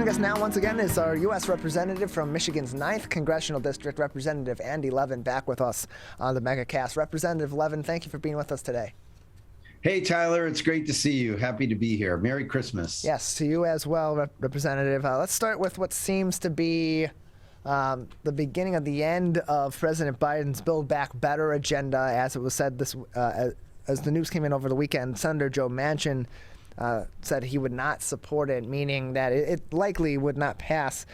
Joining us now once again is our U.S. representative from Michigan's 9th Congressional District, Representative Andy Levin, back with us on the MegaCast. Representative Levin, thank you for being with us today. Hey, Tyler, it's great to see you. Happy to be here. Merry Christmas. Yes, to you as well, Representative. Let's start with what seems to be the beginning of the end of President Biden's Build Back Better agenda. As it was said as the news came in over the weekend, Senator Joe Manchin said he would not support it, meaning that it likely would not pass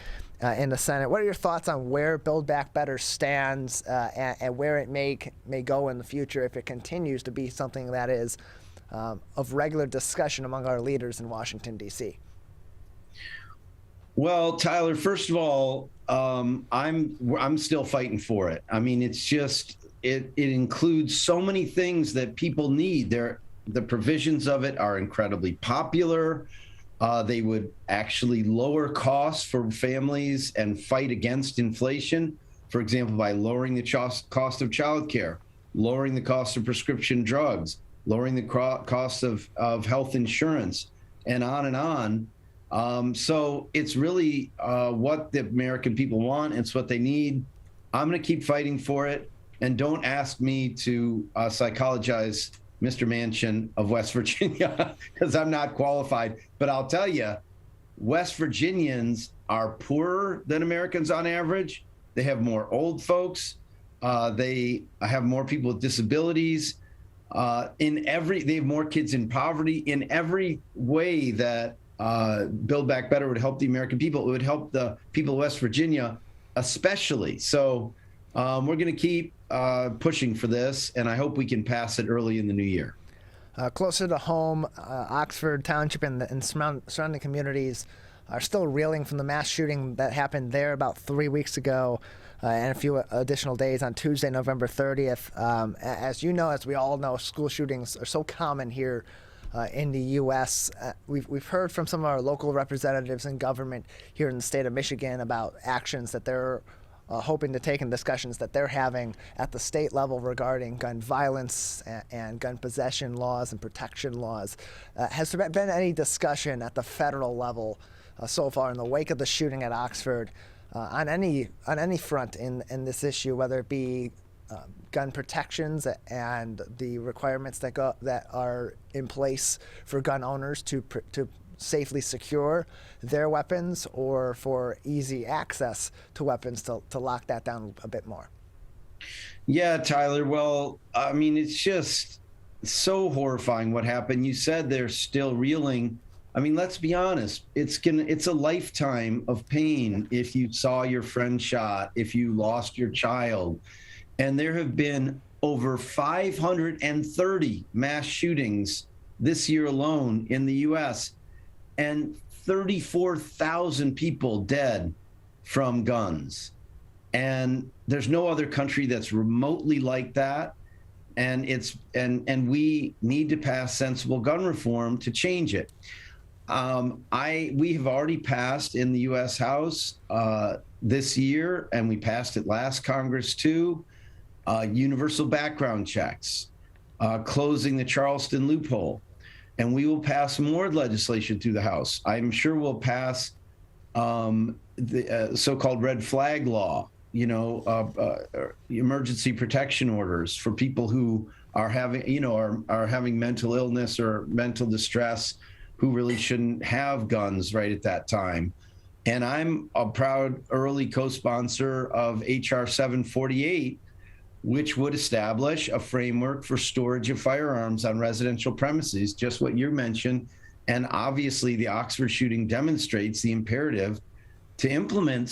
in the Senate. What are your thoughts on where Build Back Better stands and where it may go in the future if it continues to be something that is of regular discussion among our leaders in Washington, D.C.? Well, Tyler, first of all, I'm still fighting for it. I mean, it's just it includes so many things that people need. The provisions of it are incredibly popular. They would actually lower costs for families and fight against inflation. For example, by lowering the cost of childcare, lowering the cost of prescription drugs, lowering the cost of health insurance, and on and on. So it's really what the American people want. It's what they need. I'm going to keep fighting for it. And don't ask me to psychologize Mr. Manchin of West Virginia, because I'm not qualified. But I'll tell you, West Virginians are poorer than Americans on average. They have more old folks. They have more people with disabilities. They have more kids in poverty. In every way that Build Back Better would help the American people, it would help the people of West Virginia especially. So we're going to keep pushing for this, and I hope we can pass it early in the new year. Closer to home, Oxford Township and surrounding communities are still reeling from the mass shooting that happened there about 3 weeks ago and a few additional days on Tuesday, November 30th. As you know, as we all know, school shootings are so common here in the U.S. We've heard from some of our local representatives in government here in the state of Michigan about actions that they're hoping to take in discussions that they're having at the state level regarding gun violence and gun possession laws and protection laws. Has there been any discussion at the federal level so far in the wake of the shooting at Oxford on any front in this issue, whether it be gun protections and the requirements that are in place for gun owners to safely secure their weapons, or for easy access to weapons to lock that down a bit more? Yeah, Tyler. Well, I mean, it's just so horrifying what happened. You said they're still reeling. I mean, let's be honest. It's a lifetime of pain if you saw your friend shot, if you lost your child. And there have been over 530 mass shootings this year alone in the U.S., and 34,000 people dead from guns. And there's no other country that's remotely like that. And we need to pass sensible gun reform to change it. We have already passed in the U.S. House this year, and we passed it last Congress too, universal background checks, closing the Charleston loophole. And we will pass more legislation through the House. I'm sure we'll pass the so-called red flag law, emergency protection orders for people who are having, are having mental illness or mental distress, who really shouldn't have guns right at that time. And I'm a proud early co-sponsor of H.R. 748, which would establish a framework for storage of firearms on residential premises, just what you mentioned. And obviously the Oxford shooting demonstrates the imperative to implement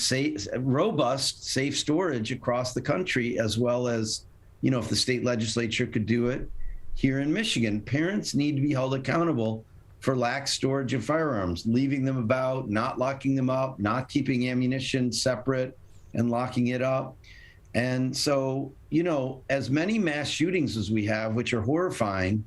robust, safe storage across the country, as well as, if the state legislature could do it here in Michigan. Parents need to be held accountable for lax storage of firearms, leaving them about, not locking them up, not keeping ammunition separate and locking it up. And so, as many mass shootings as we have, which are horrifying,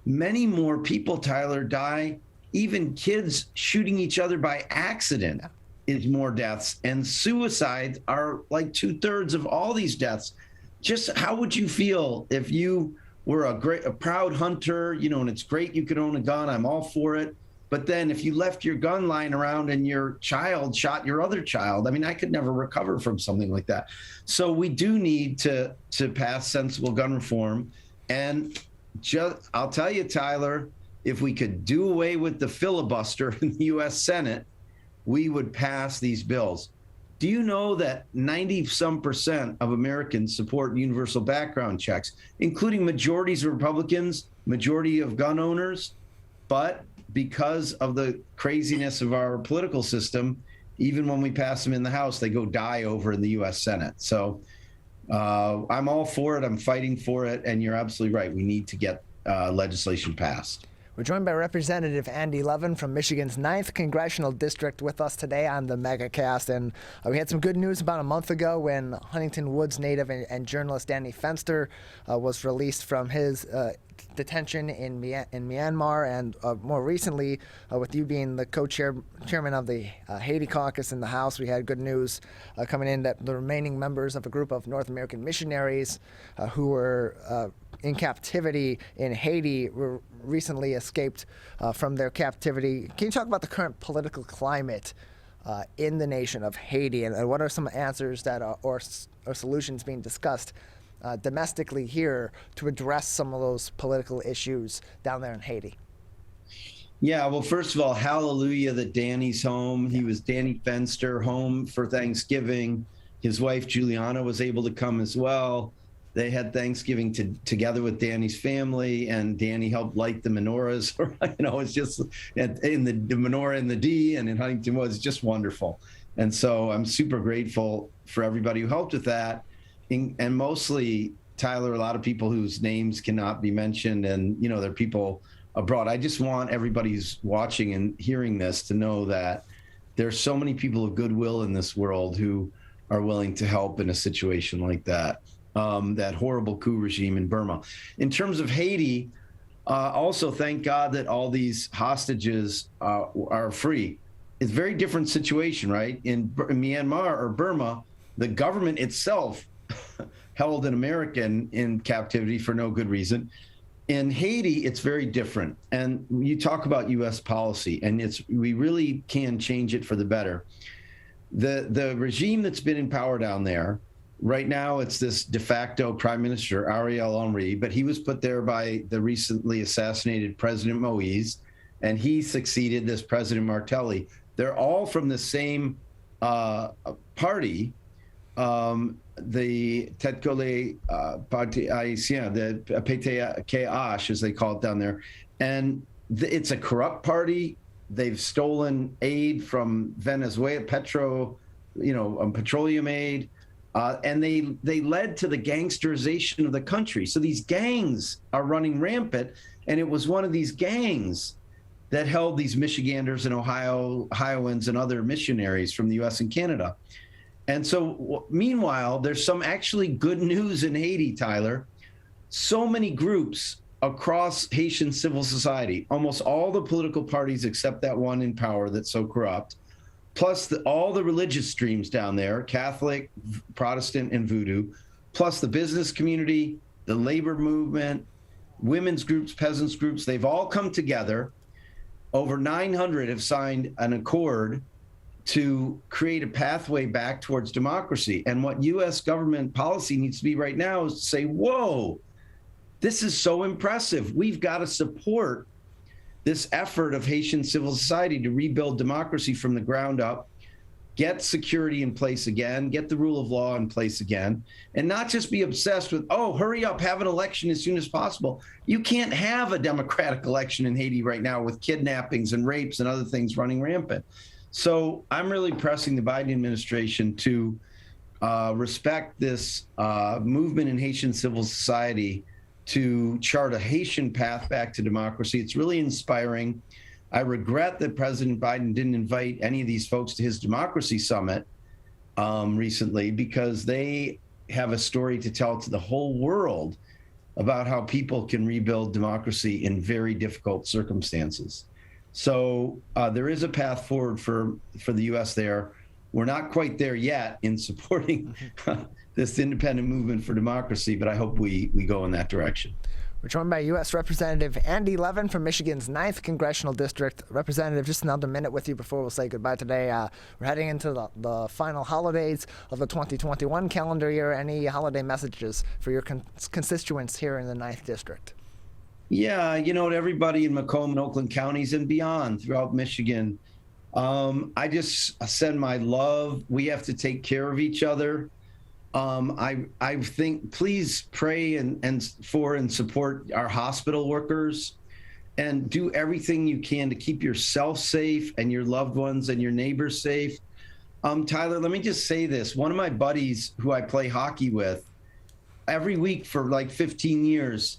many more people, Tyler, die. Even kids shooting each other by accident is more deaths. And suicides are like 2/3 of all these deaths. Just how would you feel if you were a proud hunter, and it's great you could own a gun, I'm all for it. But then if you left your gun lying around and your child shot your other child, I mean, I could never recover from something like that. So we do need to pass sensible gun reform. And I'll tell you, Tyler, if we could do away with the filibuster in the U.S. Senate, we would pass these bills. Do you know that 90% of Americans support universal background checks, including majorities of Republicans, majority of gun owners? But because of the craziness of our political system, even when we pass them in the House, they go die over in the U.S. Senate. So I'm all for it. I'm fighting for it. And you're absolutely right. We need to get legislation passed. We're joined by Representative Andy Levin from Michigan's 9th Congressional District with us today on the MegaCast. And we had some good news about a month ago when Huntington Woods native and journalist Danny Fenster was released from his detention in Myanmar. And more recently, with you being the co-chairman of the Haiti caucus in the House, we had good news coming in that the remaining members of a group of North American missionaries who were in captivity in Haiti were recently escaped from their captivity. Can you talk about the current political climate in the nation of Haiti, and what are some answers that are, or solutions being discussed domestically here to address some of those political issues down there in Haiti? Yeah, well, first of all, hallelujah that Danny's home. He was Danny Fenster home for Thanksgiving. His wife, Juliana, was able to come as well. They had Thanksgiving together with Danny's family, and Danny helped light the menorahs. It's just in the menorah in the D and in Huntington Woods, just wonderful. And so I'm super grateful for everybody who helped with that. And mostly, Tyler, a lot of people whose names cannot be mentioned, and they're people abroad. I just want everybody who's watching and hearing this to know that there's so many people of goodwill in this world who are willing to help in a situation like that. That horrible coup regime in Burma. In terms of Haiti, also thank God that all these hostages are free. It's a very different situation, right? In Myanmar or Burma, the government itself held an American in captivity for no good reason. In Haiti, it's very different. And you talk about U.S. policy, and we really can change it for the better. The regime that's been in power down there, right now, it's this de facto prime minister, Ariel Henry, but he was put there by the recently assassinated President Moise, and he succeeded this President Martelly. They're all from the same party, the Tête Collée Parti Haïtien, the PTKH, as they call it down there. And it's a corrupt party. They've stolen aid from Venezuela, petroleum aid. And they led to the gangsterization of the country. So these gangs are running rampant. And it was one of these gangs that held these Michiganders and Ohioans and other missionaries from the U.S. and Canada. And so meanwhile, there's some actually good news in Haiti, Tyler. So many groups across Haitian civil society, almost all the political parties except that one in power that's so corrupt, plus all the religious streams down there, Catholic, Protestant, and Voodoo, plus the business community, the labor movement, women's groups, peasants groups, they've all come together. Over 900 have signed an accord to create a pathway back towards democracy. And what U.S. government policy needs to be right now is to say, whoa, this is so impressive. We've got to support this effort of Haitian civil society to rebuild democracy from the ground up, get security in place again, get the rule of law in place again, and not just be obsessed with, oh, hurry up, have an election as soon as possible. You can't have a democratic election in Haiti right now with kidnappings and rapes and other things running rampant. So I'm really pressing the Biden administration to respect this movement in Haitian civil society to chart a Haitian path back to democracy. It's really inspiring. I regret that President Biden didn't invite any of these folks to his democracy summit recently, because they have a story to tell to the whole world about how people can rebuild democracy in very difficult circumstances. So there is a path forward for the U.S. there. We're not quite there yet in supporting this independent movement for democracy, but I hope we go in that direction. We're joined by U.S. Representative Andy Levin from Michigan's 9th Congressional District. Representative, just another minute with you before we'll say goodbye today. We're heading into the final holidays of the 2021 calendar year. Any holiday messages for your constituents here in the 9th District? Yeah, to everybody in Macomb and Oakland counties and beyond throughout Michigan, I just send my love. We have to take care of each other. I think please pray and support our hospital workers and do everything you can to keep yourself safe and your loved ones and your neighbors safe. Tyler, let me just say this. One of my buddies who I play hockey with every week for like 15 years,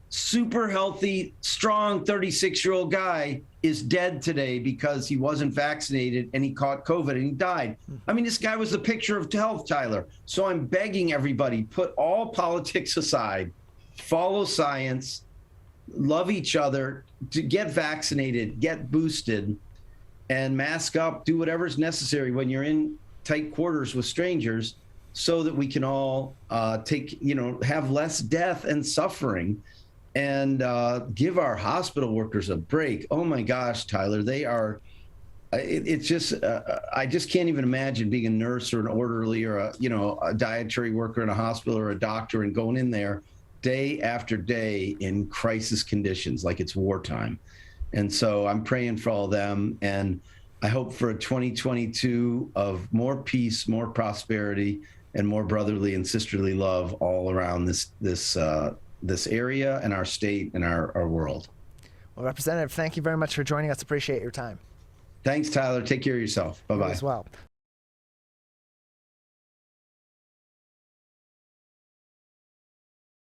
super healthy, strong 36-year-old guy is dead today because he wasn't vaccinated and he caught COVID and he died. I mean, this guy was the picture of health, Tyler. So I'm begging everybody, put all politics aside, follow science, love each other, to get vaccinated, get boosted, and mask up, do whatever's necessary when you're in tight quarters with strangers so that we can all have less death and suffering. And give our hospital workers a break. Oh my gosh, Tyler, they are. It's just I just can't even imagine being a nurse or an orderly or a dietary worker in a hospital or a doctor and going in there day after day in crisis conditions like it's wartime. And so I'm praying for all of them, and I hope for a 2022 of more peace, more prosperity, and more brotherly and sisterly love all around this area and our state and our world. Well, Representative, thank you very much for joining us. Appreciate your time. Thanks, Tyler. Take care of yourself. Bye-bye. You as well.